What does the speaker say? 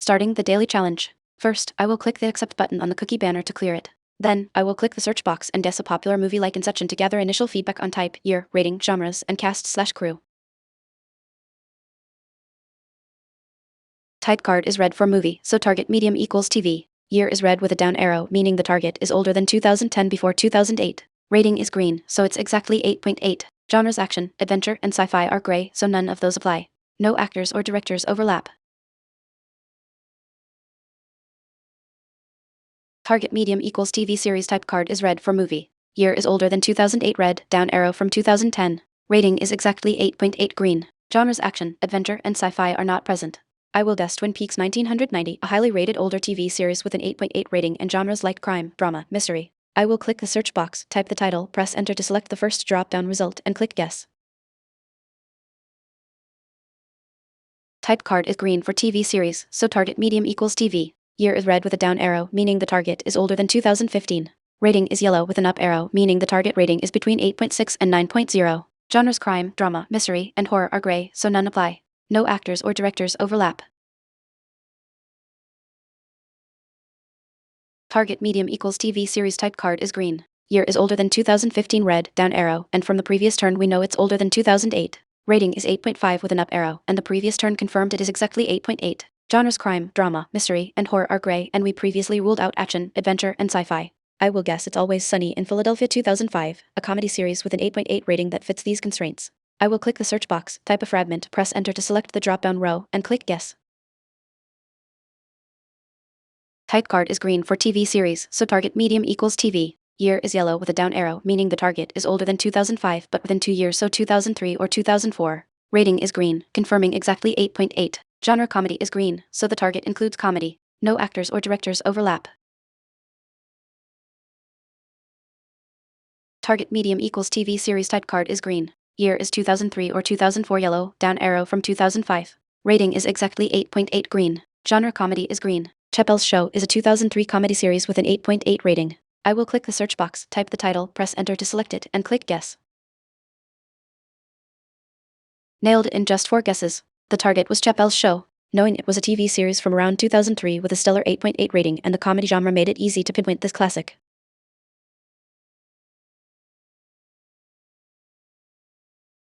Starting the daily challenge. First, I will click the accept button on the cookie banner to clear it. Then, I will click the search box and guess a popular movie like Inception to gather initial feedback on type, year, rating, genres, and cast/crew. Type card is red for movie, so target medium equals TV. Year is red with a down arrow, meaning the target is older than 2010 before 2008. Rating is green, so it's exactly 8.8. Genres action, adventure, and sci-fi are gray, so none of those apply. No actors or directors overlap. Target medium equals TV series type card is red for movie. Year is older than 2008 red, down arrow from 2010. Rating is exactly 8.8 green. Genres action, adventure, and sci-fi are not present. I will guess Twin Peaks 1990, a highly rated older TV series with an 8.8 rating and genres like crime, drama, mystery. I will click the search box, type the title, press enter to select the first drop-down result, and click guess. Type card is green for TV series, so target medium equals TV. Year is red with a down arrow, meaning the target is older than 2015. Rating is yellow with an up arrow, meaning the target rating is between 8.6 and 9.0. Genres crime, drama, mystery, and horror are gray, so none apply. No actors or directors overlap. Target medium equals TV series type card is green. Year is older than 2015 red, down arrow, and from the previous turn we know it's older than 2008. Rating is 8.5 with an up arrow, and the previous turn confirmed it is exactly 8.8. Genres crime, drama, mystery, and horror are gray, and we previously ruled out action, adventure, and sci-fi. I will guess It's Always Sunny in Philadelphia 2005, a comedy series with an 8.8 rating that fits these constraints. I will click the search box, type a fragment, press enter to select the drop-down row, and click guess. Type card is green for TV series, so target medium equals TV. Year is yellow with a down arrow, meaning the target is older than 2005 but within 2 years, so 2003 or 2004. Rating is green, confirming exactly 8.8. Genre comedy is green, so the target includes comedy. No actors or directors overlap. Target medium equals TV series type card is green. Year is 2003 or 2004 yellow, down arrow from 2005. Rating is exactly 8.8 green. Genre comedy is green. Chappelle's Show is a 2003 comedy series with an 8.8 rating. I will click the search box, type the title, press enter to select it, and click guess. Nailed it in just 4 guesses. The target was Chappelle's Show. Knowing it was a TV series from around 2003 with a stellar 8.8 rating and the comedy genre made it easy to pinpoint this classic.